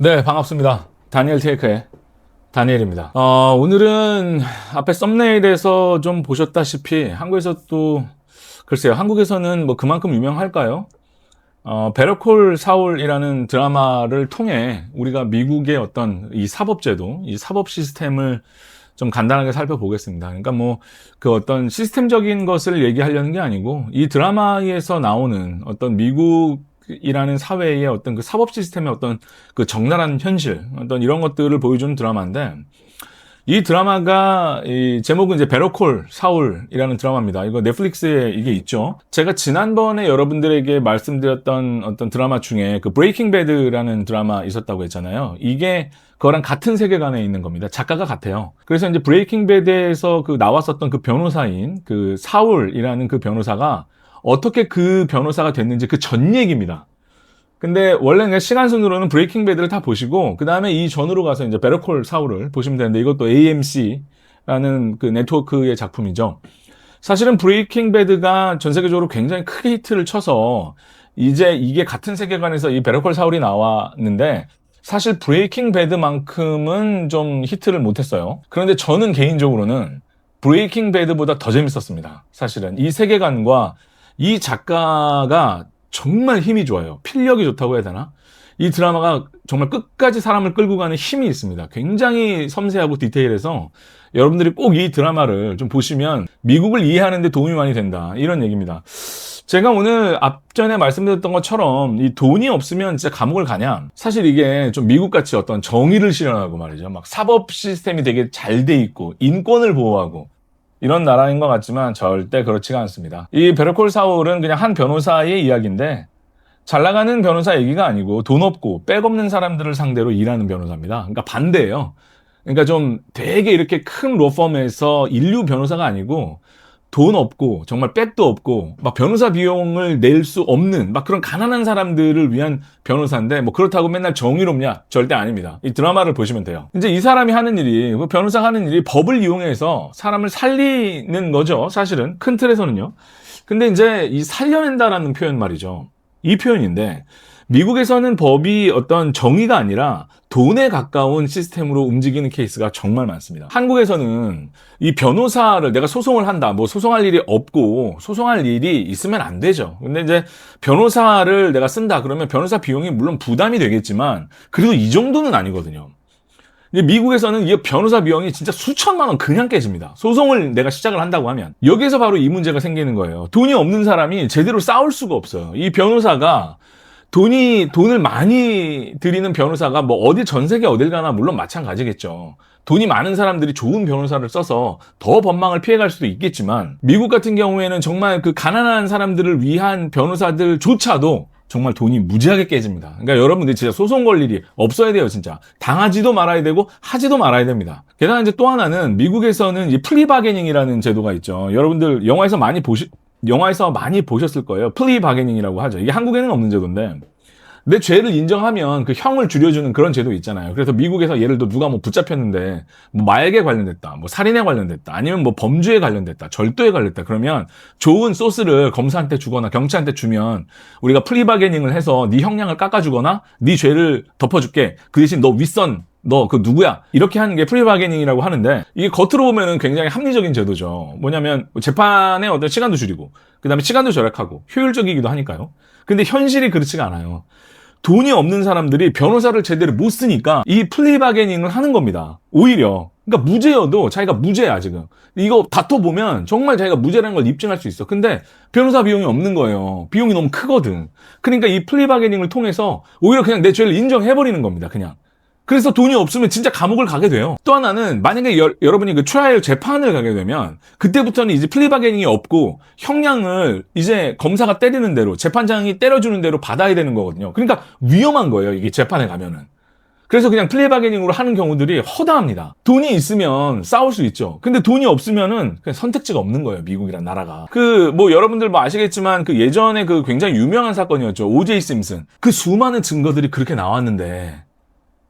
네, 반갑습니다. 다니엘 테이크의 다니엘입니다. 오늘은 앞에 썸네일에서 좀 보셨다시피 한국에서 또 글쎄요, 한국에서는 뭐 그만큼 유명할까요? 베러콜 사울이라는 드라마를 통해 우리가 미국의 어떤 이 사법제도, 이 사법 시스템을 좀 간단하게 살펴보겠습니다. 그러니까 뭐 그 어떤 시스템적인 것을 얘기하려는 게 아니고 이 드라마에서 나오는 어떤 미국이라는 사회의 어떤 그 사법 시스템의 어떤 그 적나라한 현실, 어떤 이런 것들을 보여주는 드라마인데 이 드라마가 이 제목은 이제 베러콜 사울이라는 드라마입니다. 이거 넷플릭스에 이게 있죠. 제가 지난번에 여러분들에게 말씀드렸던 어떤 드라마 중에 그 브레이킹 배드라는 드라마 있었다고 했잖아요. 이게 그거랑 같은 세계관에 있는 겁니다. 작가가 같아요. 그래서 이제 브레이킹 배드에서 그 나왔었던 그 변호사인 그 사울이라는 그 변호사가 어떻게 그 변호사가 됐는지 그 전 얘기입니다. 근데 원래 그냥 시간 순으로는 브레이킹 배드를 다 보시고 그 다음에 이 전으로 가서 이제 베러콜 사울을 보시면 되는데 이것도 AMC라는 그 네트워크의 작품이죠. 사실은 브레이킹 배드가 전 세계적으로 굉장히 크게 히트를 쳐서 이제 이게 같은 세계관에서 이 베러콜 사울이 나왔는데 사실 브레이킹 배드만큼은 좀 히트를 못했어요. 그런데 저는 개인적으로는 브레이킹 배드보다 더 재밌었습니다. 사실은 이 세계관과 이 작가가 정말 힘이 좋아요. 필력이 좋다고 해야 되나? 이 드라마가 정말 끝까지 사람을 끌고 가는 힘이 있습니다. 굉장히 섬세하고 디테일해서 여러분들이 꼭 이 드라마를 좀 보시면 미국을 이해하는 데 도움이 많이 된다. 이런 얘기입니다. 제가 오늘 앞전에 말씀드렸던 것처럼 이 돈이 없으면 진짜 감옥을 가냐? 사실 이게 좀 미국같이 어떤 정의를 실현하고 말이죠. 막 사법 시스템이 되게 잘 돼 있고 인권을 보호하고 이런 나라인 것 같지만 절대 그렇지가 않습니다. 이 베러콜 사울은 그냥 한 변호사의 이야기인데 잘 나가는 변호사 얘기가 아니고 돈 없고 백 없는 사람들을 상대로 일하는 변호사입니다. 그러니까 반대예요. 그러니까 좀 되게 이렇게 큰 로펌에서 인류 변호사가 아니고 돈 없고 정말 백도 없고 막 변호사 비용을 낼 수 없는 막 그런 가난한 사람들을 위한 변호사인데 뭐 그렇다고 맨날 정의롭냐? 절대 아닙니다. 이 드라마를 보시면 돼요. 이제 이 사람이 하는 일이 그 변호사가 하는 일이 법을 이용해서 사람을 살리는 거죠. 사실은 큰 틀에서는요. 근데 이제 이 살려낸다라는 표현 말이죠. 이 표현인데 미국에서는 법이 어떤 정의가 아니라 돈에 가까운 시스템으로 움직이는 케이스가 정말 많습니다. 한국에서는 이 변호사를 내가 소송을 한다, 뭐 소송할 일이 없고 소송할 일이 있으면 안 되죠. 근데 이제 변호사를 내가 쓴다 그러면 변호사 비용이 물론 부담이 되겠지만 그래도 이 정도는 아니거든요. 근데 미국에서는 이 변호사 비용이 진짜 수천만 원 그냥 깨집니다. 소송을 내가 시작을 한다고 하면. 여기에서 바로 이 문제가 생기는 거예요. 돈이 없는 사람이 제대로 싸울 수가 없어요. 이 변호사가 돈을 많이 들이는 변호사가 뭐 어디 전 세계 어딜 가나 물론 마찬가지겠죠. 돈이 많은 사람들이 좋은 변호사를 써서 더 법망을 피해갈 수도 있겠지만 미국 같은 경우에는 정말 그 가난한 사람들을 위한 변호사들조차도 정말 돈이 무지하게 깨집니다. 그러니까 여러분들이 진짜 소송 걸 일이 없어야 돼요, 진짜. 당하지도 말아야 되고 하지도 말아야 됩니다. 게다가 이제 또 하나는 미국에서는 이 플리바게닝이라는 제도가 있죠. 여러분들 영화에서 많이 보셨을 거예요. 플리바게닝이라고 하죠. 이게 한국에는 없는 제도인데 내 죄를 인정하면 그 형을 줄여주는 그런 제도 있잖아요. 그래서 미국에서 예를 들어 누가 뭐 붙잡혔는데 뭐 마약에 관련됐다, 뭐 살인에 관련됐다, 아니면 뭐 범죄에 관련됐다, 절도에 관련됐다. 그러면 좋은 소스를 검사한테 주거나 경찰한테 주면 우리가 플리바게닝을 해서 네 형량을 깎아주거나 네 죄를 덮어줄게. 그 대신 너 윗선 너 그 누구야? 이렇게 하는 게 플리바게닝이라고 하는데 이게 겉으로 보면은 굉장히 합리적인 제도죠. 뭐냐면 재판의 어떤 시간도 줄이고 그다음에 시간도 절약하고 효율적이기도 하니까요. 근데 현실이 그렇지가 않아요. 돈이 없는 사람들이 변호사를 제대로 못 쓰니까 이 플리바게닝을 하는 겁니다. 오히려. 그러니까 무죄여도 자기가 무죄야, 지금. 이거 다퉈보면 정말 자기가 무죄라는 걸 입증할 수 있어. 근데 변호사 비용이 없는 거예요. 비용이 너무 크거든. 그러니까 이 플리바게닝을 통해서 오히려 그냥 내 죄를 인정해버리는 겁니다, 그냥. 그래서 돈이 없으면 진짜 감옥을 가게 돼요. 또 하나는 만약에 여러분이 그 트라이얼 재판을 가게 되면 그때부터는 이제 플리바게닝이 없고 형량을 이제 검사가 때리는 대로 재판장이 때려주는 대로 받아야 되는 거거든요. 그러니까 위험한 거예요, 이게 재판에 가면은. 그래서 그냥 플리바게닝으로 하는 경우들이 허다합니다. 돈이 있으면 싸울 수 있죠. 근데 돈이 없으면은 그냥 선택지가 없는 거예요, 미국이란 나라가. 뭐 여러분들 뭐 아시겠지만 그 예전에 그 굉장히 유명한 사건이었죠. 오제이 심슨. 그 수많은 증거들이 그렇게 나왔는데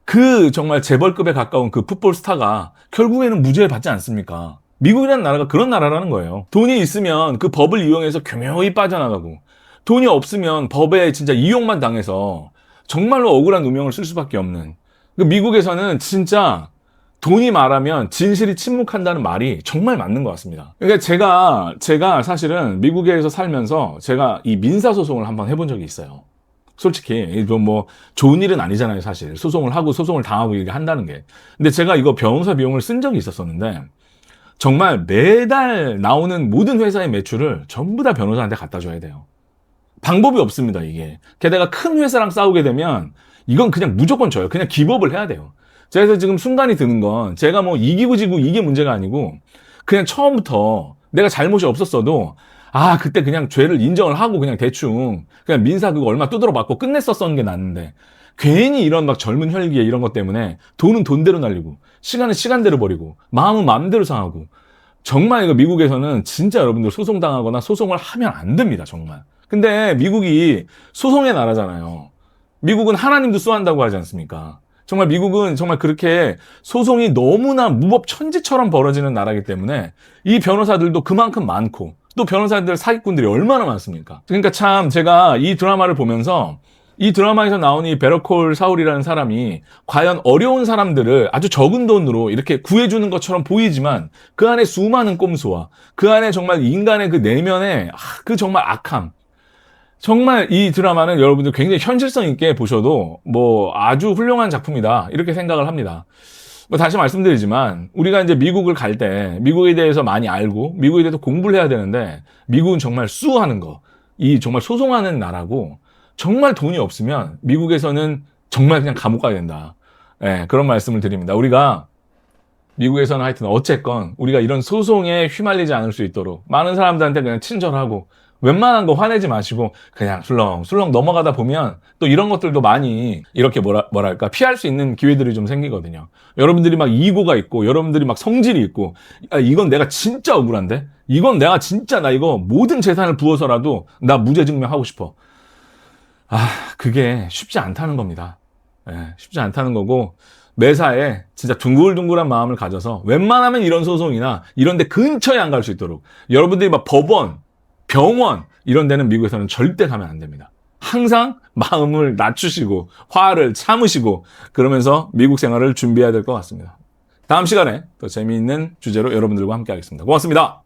그 정말 재벌급에 가까운 그 풋볼 스타가 결국에는 무죄를 받지 않습니까? 미국이라는 나라가 그런 나라라는 거예요. 돈이 있으면 그 법을 이용해서 교묘히 빠져나가고 돈이 없으면 법에 진짜 이용만 당해서 정말로 억울한 누명을 쓸 수밖에 없는 그 미국에서는 진짜 돈이 말하면 진실이 침묵한다는 말이 정말 맞는 것 같습니다. 그러니까 제가 사실은 미국에서 살면서 제가 이 민사소송을 한번 해본 적이 있어요. 솔직히 뭐 좋은 일은 아니잖아요, 사실. 소송을 하고 소송을 당하고 이렇게 한다는 게. 근데 제가 이거 변호사 비용을 쓴 적이 있었었는데 정말 매달 나오는 모든 회사의 매출을 전부 다 변호사한테 갖다 줘야 돼요. 방법이 없습니다, 이게. 게다가 큰 회사랑 싸우게 되면 이건 그냥 무조건 져요. 그냥 기법을 해야 돼요. 그래서 지금 순간이 드는 건 제가 뭐 이기고 지고 이게 문제가 아니고 그냥 처음부터 내가 잘못이 없었어도 그때 그냥 죄를 인정을 하고 그냥 대충 그냥 민사 그거 얼마 두드러 맞고 끝냈었던 게 낫는데 괜히 이런 막 젊은 혈기에 이런 것 때문에 돈은 돈대로 날리고 시간은 시간대로 버리고 마음은 마음대로 상하고 정말 이거 미국에서는 진짜 여러분들 소송당하거나 소송을 하면 안 됩니다, 정말. 근데 미국이 소송의 나라잖아요. 미국은 하나님도 수한다고 하지 않습니까? 정말 미국은 정말 그렇게 소송이 너무나 무법천지처럼 벌어지는 나라이기 때문에 이 변호사들도 그만큼 많고 또 변호사들 사기꾼들이 얼마나 많습니까? 그러니까 참 제가 이 드라마를 보면서 이 드라마에서 나온 이 베러콜 사울이라는 사람이 과연 어려운 사람들을 아주 적은 돈으로 이렇게 구해주는 것처럼 보이지만 그 안에 수많은 꼼수와 그 안에 정말 인간의 그 내면의 그 정말 악함, 정말 이 드라마는 여러분들 굉장히 현실성 있게 보셔도 뭐 아주 훌륭한 작품이다 이렇게 생각을 합니다. 뭐 다시 말씀드리지만 우리가 이제 미국을 갈 때 미국에 대해서 많이 알고 미국에 대해서 공부를 해야 되는데 미국은 정말 수하는 거, 이 정말 소송하는 나라고 정말 돈이 없으면 미국에서는 정말 그냥 감옥 가야 된다. 예, 그런 말씀을 드립니다. 우리가 미국에서는 하여튼 어쨌건 우리가 이런 소송에 휘말리지 않을 수 있도록 많은 사람들한테 그냥 친절하고 웬만한 거 화내지 마시고 그냥 술렁술렁 넘어가다 보면 또 이런 것들도 많이 이렇게 뭐랄까 피할 수 있는 기회들이 좀 생기거든요. 여러분들이 막 이고가 있고 여러분들이 막 성질이 있고 이건 내가 진짜 억울한데 이건 내가 진짜 나 이거 모든 재산을 부어서라도 나 무죄 증명하고 싶어. 그게 쉽지 않다는 겁니다. 쉽지 않다는 거고 매사에 진짜 둥글둥글한 마음을 가져서 웬만하면 이런 소송이나 이런 데 근처에 안 갈 수 있도록 여러분들이 막 법원, 병원 이런 데는 미국에서는 절대 가면 안 됩니다. 항상 마음을 낮추시고 화를 참으시고 그러면서 미국 생활을 준비해야 될 것 같습니다. 다음 시간에 더 재미있는 주제로 여러분들과 함께 하겠습니다. 고맙습니다.